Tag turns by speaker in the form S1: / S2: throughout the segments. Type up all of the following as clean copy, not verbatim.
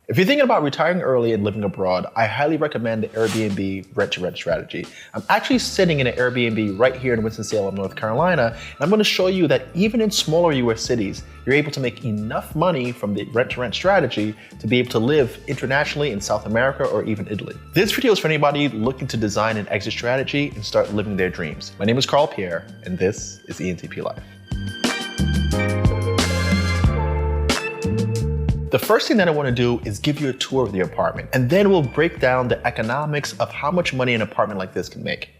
S1: If you're thinking about retiring early and living abroad, I highly recommend the Airbnb rent-to-rent strategy. I'm actually sitting in an Airbnb right here in Winston-Salem, North Carolina, and I'm going to show you that even in smaller US cities, you're able to make enough money from the rent-to-rent strategy to be able to live internationally in South America or even Italy. This video is for anybody looking to design an exit strategy and start living their dreams. My name is Carl Pierre, and this is ENTP Life. The first thing that I want to do is give you a tour of the apartment, and then we'll break down the economics of how much money an apartment like this can make.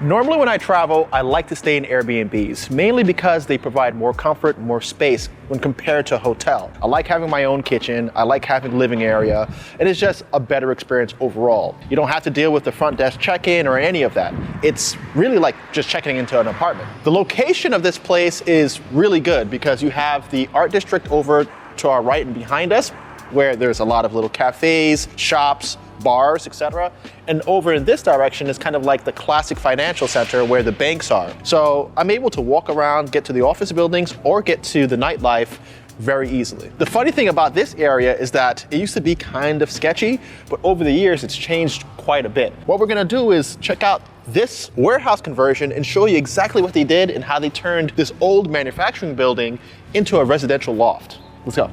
S1: Normally when I travel, I like to stay in Airbnbs, mainly because they provide more comfort, more space when compared to a hotel. I like having my own kitchen, I like having a living area, and it's just a better experience overall. You don't have to deal with the front desk check-in or any of that. It's really like just checking into an apartment. The location of this place is really good because you have the art district over to our right and behind us, where there's a lot of little cafes, shops, bars, etc. And over in this direction is kind of like the classic financial center where the banks are. So I'm able to walk around, get to the office buildings, or get to the nightlife very easily. The funny thing about this area is that it used to be kind of sketchy, but over the years it's changed quite a bit. What we're gonna do is check out this warehouse conversion and show you exactly what they did and how they turned this old manufacturing building into a residential loft. Let's go.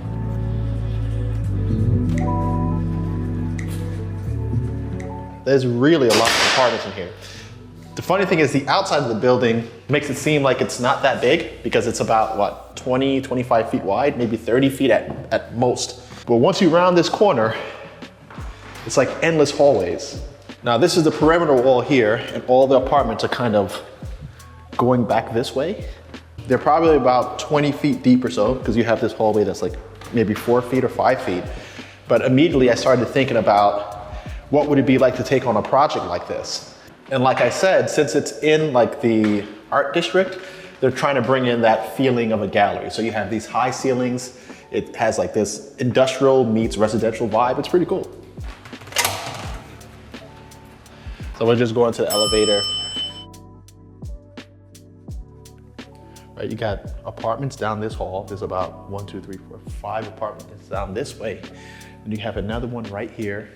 S1: There's really a lot of apartments in here. The funny thing is the outside of the building makes it seem like it's not that big because it's about, what, 20, 25 feet wide, maybe 30 feet at most. But once you round this corner, it's like endless hallways. Now this is the perimeter wall here, and all the apartments are kind of going back this way. They're probably about 20 feet deep or so because you have this hallway that's like maybe 4 feet or 5 feet. But immediately I started thinking about what would it be like to take on a project like this? And like I said, since it's in like the art district, they're trying to bring in that feeling of a gallery. So you have these high ceilings. It has like this industrial meets residential vibe. It's pretty cool. So we'll just go into the elevator. Right, you got apartments down this hall. There's about 1, 2, 3, 4, 5 apartments down this way. And you have another one right here.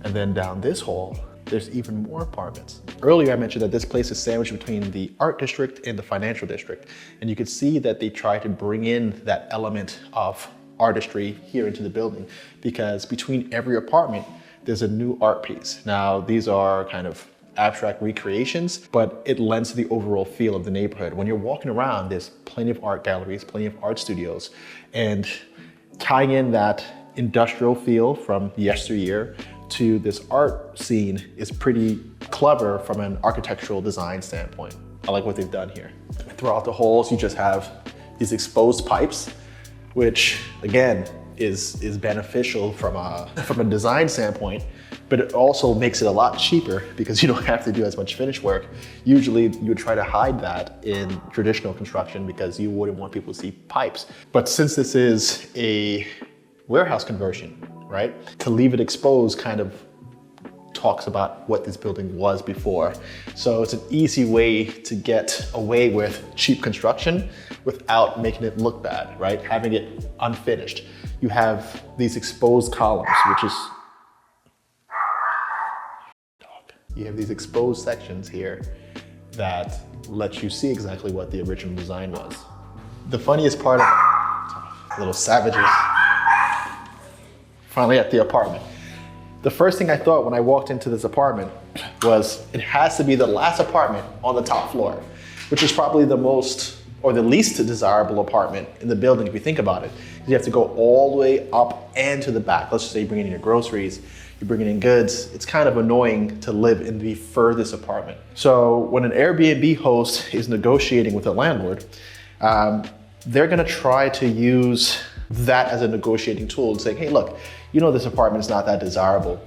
S1: And then down this hall, there's even more apartments. Earlier I mentioned that this place is sandwiched between the art district and the financial district. And you can see that they try to bring in that element of artistry here into the building because between every apartment, there's a new art piece. Now, these are kind of abstract recreations, but it lends to the overall feel of the neighborhood. When you're walking around, there's plenty of art galleries, plenty of art studios, and tying in that industrial feel from yesteryear to this art scene is pretty clever from an architectural design standpoint. I like what they've done here. Throughout the halls, you just have these exposed pipes, which again is beneficial from a design standpoint, but it also makes it a lot cheaper because you don't have to do as much finish work. Usually you would try to hide that in traditional construction because you wouldn't want people to see pipes. But since this is a warehouse conversion, right? To leave it exposed kind of talks about what this building was before. So it's an easy way to get away with cheap construction without making it look bad, right? Having it unfinished. You have these exposed columns, which is, you have these exposed sections here that let you see exactly what the original design was. The funniest part of little savages. Finally at the apartment. The first thing I thought when I walked into this apartment was it has to be the last apartment on the top floor, which is probably the most or the least desirable apartment in the building if you think about it. You have to go all the way up and to the back. Let's just say you're bringing in your groceries, you're bringing in goods. It's kind of annoying to live in the furthest apartment. So when an Airbnb host is negotiating with a landlord, they're gonna try to use that as a negotiating tool and saying, hey, look, you know this apartment is not that desirable.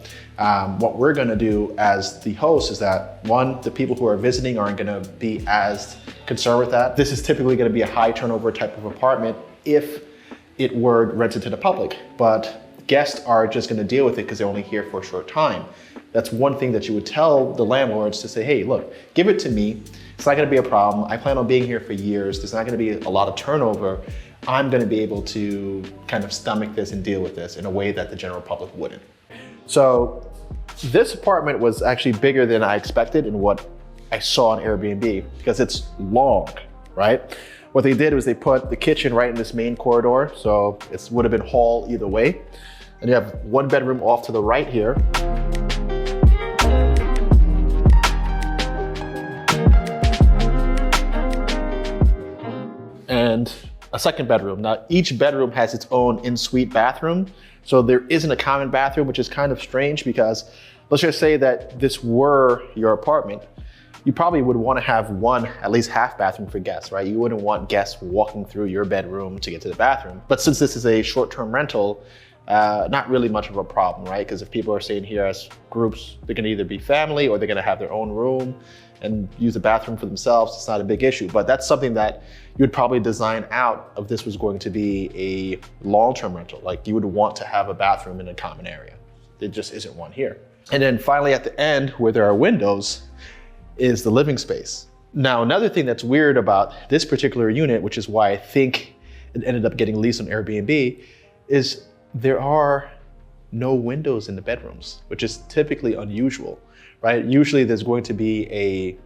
S1: What we're gonna do as the host is that, one, the people who are visiting aren't gonna be as concerned with that. This is typically gonna be a high turnover type of apartment if it were rented to the public. But guests are just gonna deal with it because they're only here for a short time. That's one thing that you would tell the landlords to say, hey, look, give it to me. It's not gonna be a problem. I plan on being here for years. There's not gonna be a lot of turnover. I'm gonna be able to kind of stomach this and deal with this in a way that the general public wouldn't. So this apartment was actually bigger than I expected in what I saw on Airbnb because it's long, right? What they did was they put the kitchen right in this main corridor. So it would have been hall either way. And you have one bedroom off to the right here. And a second bedroom. Now, each bedroom has its own in-suite bathroom. So there isn't a common bathroom, which is kind of strange because let's just say that this were your apartment. You probably would want to have one, at least half bathroom for guests, right? You wouldn't want guests walking through your bedroom to get to the bathroom. But since this is a short-term rental, not really much of a problem, right? Because if people are staying here as groups, they're gonna either be family or they're gonna have their own room and use the bathroom for themselves. It's not a big issue, but that's something that you would probably design out if this was going to be a long-term rental. Like you would want to have a bathroom in a common area. There just isn't one here. And then finally at the end where there are windows is the living space. Now, another thing that's weird about this particular unit, which is why I think it ended up getting leased on Airbnb, is there are no windows in the bedrooms, which is typically unusual, right? Usually there's going to be a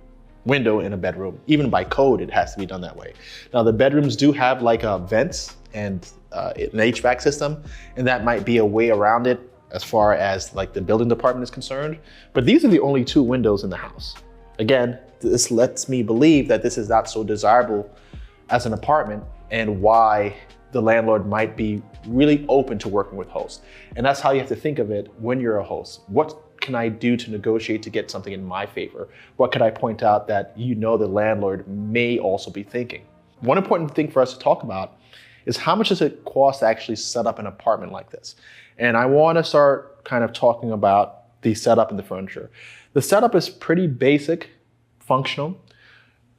S1: window in a bedroom. Even by code, it has to be done that way. Now, the bedrooms do have like vents and an HVAC system, and that might be a way around it as far as like the building department is concerned. But these are the only two windows in the house. Again, this lets me believe that this is not so desirable as an apartment and why the landlord might be really open to working with hosts. And that's how you have to think of it when you're a host. What can I do to negotiate to get something in my favor? What could I point out that the landlord may also be thinking? One important thing for us to talk about is how much does it cost to actually set up an apartment like this? And I want to start kind of talking about the setup and the furniture. The setup is pretty basic, functional,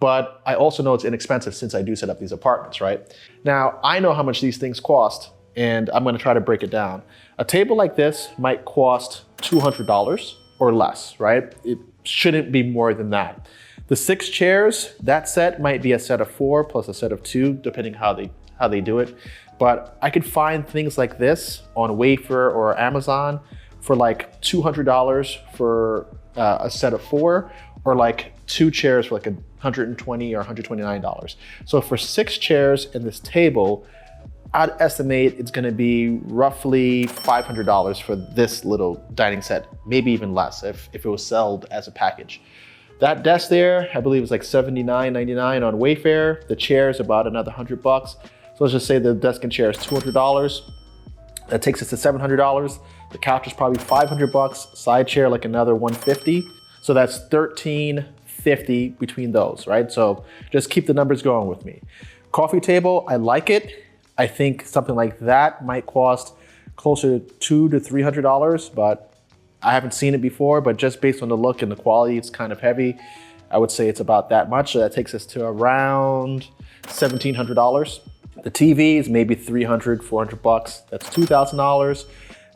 S1: but I also know it's inexpensive since I do set up these apartments, right? Now, I know how much these things cost, and I'm gonna try to break it down. A table like this might cost $200 or less, right? It shouldn't be more than that. The 6 chairs, that set might be a set of 4 plus a set of 2, depending how they do it. But I could find things like this on Wayfair or Amazon for like $200 for a set of 4, or like 2 chairs for like $120 or $129. So for 6 chairs and this table, I'd estimate it's gonna be roughly $500 for this little dining set, maybe even less if it was sold as a package. That desk there, I believe is like $79.99 on Wayfair. The chair is about another $100. So let's just say the desk and chair is $200. That takes us to $700. The couch is probably $500. Side chair like another $150. So that's $1,350 between those, right? So just keep the numbers going with me. Coffee table, I like it. I think something like that might cost closer to $200 to $300, but I haven't seen it before, but just based on the look and the quality, it's kind of heavy. I would say it's about that much. So that takes us to around $1,700. The TV is maybe $300, $400. That's $2,000.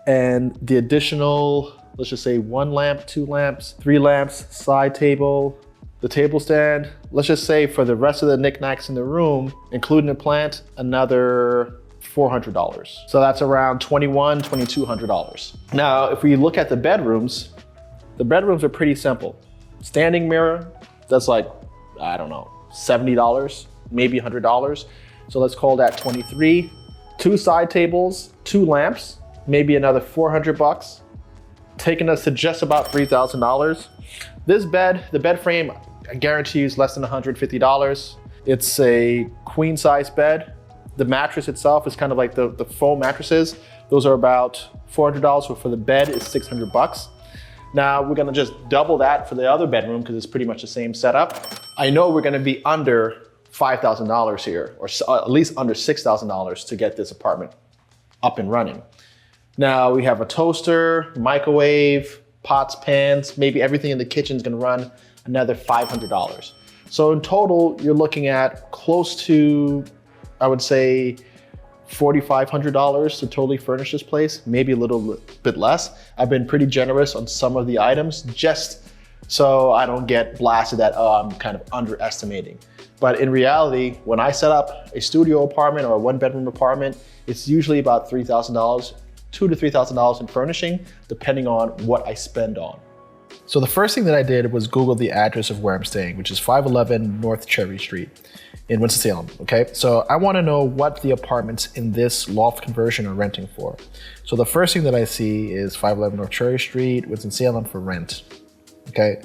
S1: And the additional, let's just say 1 lamp, 2 lamps, 3 lamps, side table, the table stand, let's just say for the rest of the knickknacks in the room, including the plant, another $400. So that's around $2,100, $2,200. Now, if we look at the bedrooms are pretty simple. Standing mirror, that's like, I don't know, $70, maybe $100. So let's call that $23. 2 side tables, 2 lamps, maybe another $400, taking us to just about $3,000. This bed, the bed frame, I guarantee is less than $150. It's a queen size bed. The mattress itself is kind of like the foam mattresses. Those are about $400, so for the bed is $600. Now we're gonna just double that for the other bedroom because it's pretty much the same setup. I know we're gonna be under $5,000 here, or at least under $6,000 to get this apartment up and running. Now we have a toaster, microwave, pots, pans, maybe everything in the kitchen is gonna run another $500. So in total, you're looking at close to, I would say, $4,500 to totally furnish this place, maybe a little bit less. I've been pretty generous on some of the items just so I don't get blasted that, oh, I'm kind of underestimating. But in reality, when I set up a studio apartment or a 1-bedroom apartment, it's usually about $3,000, $2,000 to $3,000 in furnishing, depending on what I spend on. So the first thing that I did was Google the address of where I'm staying, which is 511 North Cherry Street in Winston-Salem, okay? So I wanna know what the apartments in this loft conversion are renting for. So the first thing that I see is 511 North Cherry Street, Winston-Salem for rent, okay?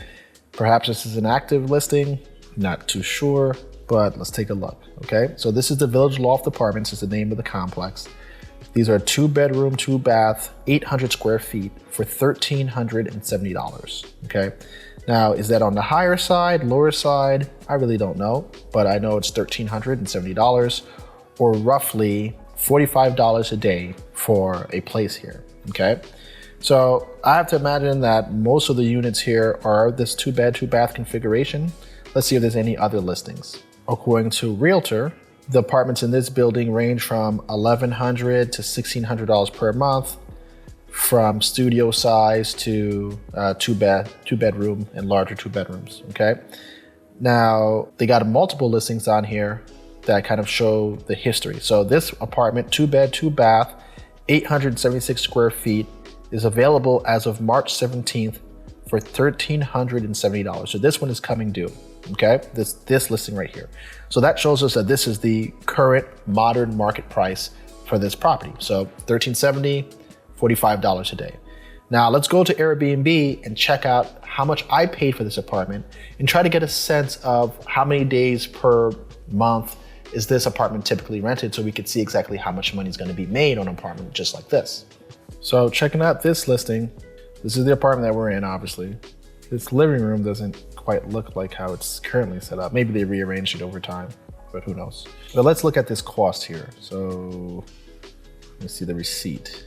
S1: Perhaps this is an active listing, not too sure, but let's take a look, okay? So this is the Village Loft Apartments, is the name of the complex. These are 2-bedroom, 2-bath, 800 square feet for $1,370, okay? Now, is that on the higher side, lower side? I really don't know, but I know it's $1,370 or roughly $45 a day for a place here, okay? So I have to imagine that most of the units here are this 2-bed, 2-bath configuration. Let's see if there's any other listings. According to Realtor, the apartments in this building range from $1,100 to $1,600 per month, from studio size to 2-bedroom and larger 2-bedrooms, okay? Now, they got multiple listings on here that kind of show the history. So this apartment, 2-bed, 2-bath, 876 square feet, is available as of March 17th for $1,370. So this one is coming due, okay? This listing right here. So that shows us that this is the current modern market price for this property. So $1,370, $45 a day. Now let's go to Airbnb and check out how much I paid for this apartment and try to get a sense of how many days per month is this apartment typically rented, so we could see exactly how much money is going to be made on an apartment just like this. So checking out this listing, this is the apartment that we're in, obviously. This living room doesn't quite look like how it's currently set up. Maybe they rearranged it over time, but who knows. But let's look at this cost here. So let's see the receipt.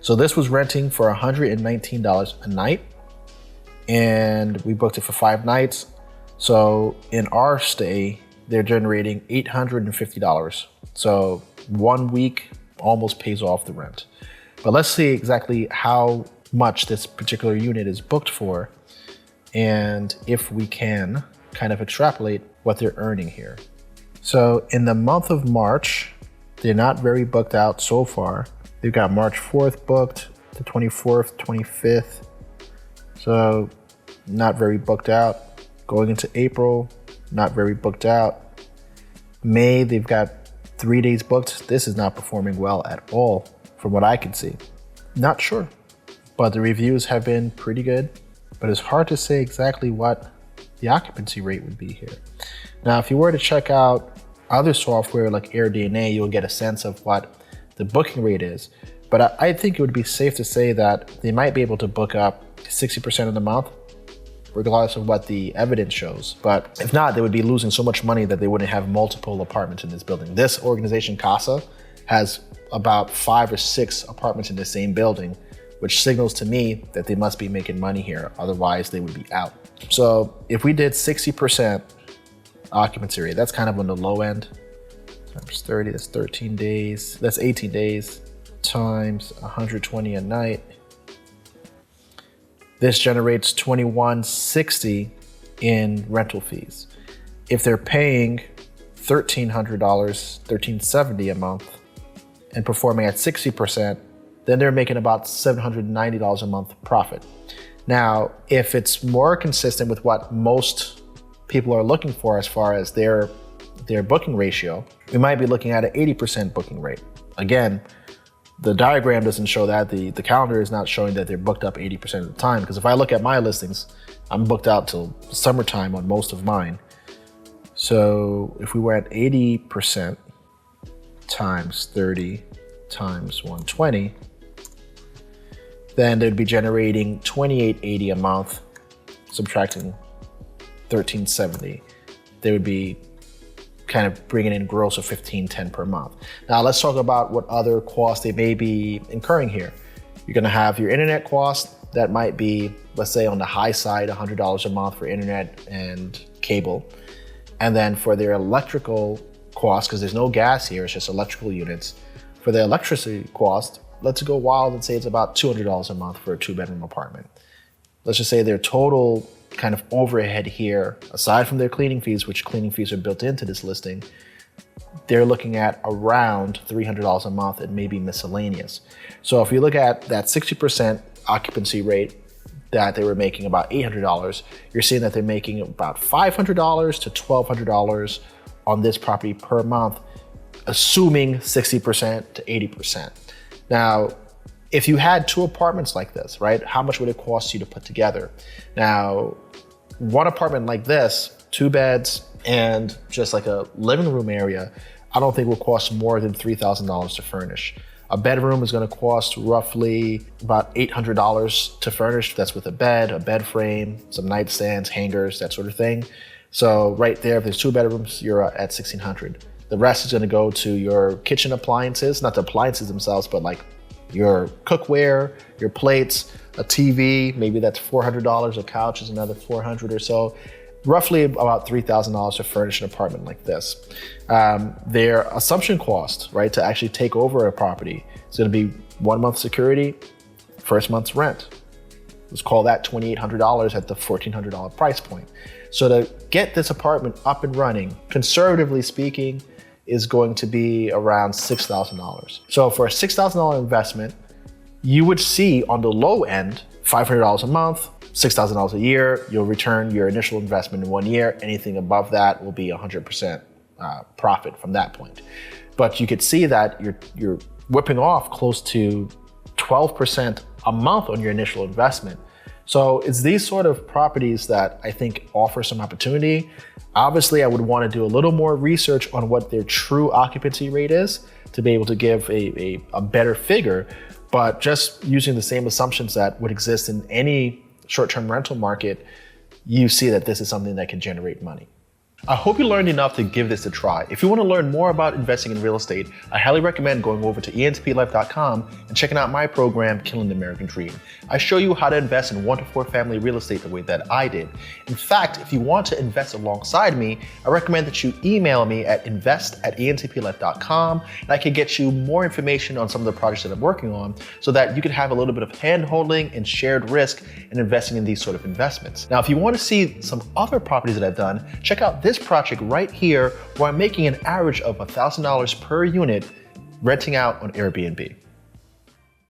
S1: So this was renting for $119 a night, and we booked it for 5 nights. So in our stay, they're generating $850. So 1 week almost pays off the rent. But let's see exactly how much this particular unit is booked for, and if we can kind of extrapolate what they're earning here. So in the month of March, they're not very booked out so far. They've got March 4th booked, the 24th, 25th. So not very booked out. Going into April, not very booked out. May, they've got 3 days booked. This is not performing well at all from what I can see. Not sure, but the reviews have been pretty good, but it's hard to say exactly what the occupancy rate would be here. Now, if you were to check out other software like AirDNA, you'll get a sense of what the booking rate is. But I think it would be safe to say that they might be able to book up 60% of the month, regardless of what the evidence shows. But if not, they would be losing so much money that they wouldn't have multiple apartments in this building. This organization, CASA, has about 5 or 6 apartments in the same building, which signals to me that they must be making money here. Otherwise, they would be out. So if we did 60% occupancy rate, that's kind of on the low end. Times 30, that's 13 days. That's 18 days times 120 a night. This generates $2,160 in rental fees. If they're paying $1,300, $1,370 a month, and performing at 60%, then they're making about $790 a month profit. Now, if it's more consistent with what most people are looking for as far as their booking ratio, we might be looking at an 80% booking rate. Again, the diagram doesn't show that. The calendar is not showing that they're booked up 80% of the time, because if I look at my listings, I'm booked out till summertime on most of mine. So if we were at 80% times 30 times 120, then they'd be generating $2,880 a month, subtracting $1,370. They would be kind of bringing in gross of $1,510 per month. Now let's talk about what other costs they may be incurring here. You're gonna have your internet cost. That might be, let's say on the high side, $100 a month for internet and cable. And then for their electrical costs, because there's no gas here, it's just electrical units, For the electricity cost, let's go wild and say it's about $200 a month for a 2-bedroom apartment. Let's just say their total kind of overhead here, aside from their cleaning fees, which cleaning fees are built into this listing, they're looking at around $300 a month and maybe miscellaneous. So if you look at that 60% occupancy rate that they were making about $800, you're seeing that they're making about $500 to $1,200 on this property per month, assuming 60% to 80%. Now, if you had 2 apartments like this, right, how much would it cost you to put together? Now, one apartment like this, 2 beds and just like a living room area, I don't think will cost more than $3,000 to furnish. A bedroom is going to cost roughly about $800 to furnish. That's with a bed frame, some nightstands, hangers, that sort of thing. So right there, if there's 2 bedrooms, you're at $1,600. The rest is going to go to your kitchen appliances, not the appliances themselves, but like your cookware, your plates, a TV, maybe that's $400. A couch is another $400 or so. Roughly about $3,000 to furnish an apartment like this. Their assumption cost, right, to actually take over a property is going to be 1 month security, first month's rent. Let's call that $2,800 at the $1,400 price point. So to get this apartment up and running, conservatively speaking, is going to be around $6,000. So for a $6,000 investment, you would see on the low end, $500 a month, $6,000 a year. You'll return your initial investment in 1 year. Anything above that will be 100% profit from that point. But you could see that you're whipping off close to 12% a month on your initial investment. So it's these sort of properties that I think offer some opportunity. Obviously, I would want to do a little more research on what their true occupancy rate is to be able to give a better figure. But just using the same assumptions that would exist in any short-term rental market, you see that this is something that can generate money. I hope you learned enough to give this a try. If you want to learn more about investing in real estate, I highly recommend going over to entplife.com and checking out my program, Killing the American Dream. I show you how to invest in 1 to 4 family real estate the way that I did. In fact, if you want to invest alongside me, I recommend that you email me at invest@entplife.com and I can get you more information on some of the projects that I'm working on so that you can have a little bit of hand-holding and shared risk in investing in these sort of investments. Now, if you want to see some other properties that I've done, check out this project right here where I'm making an average of $1,000 per unit renting out on Airbnb.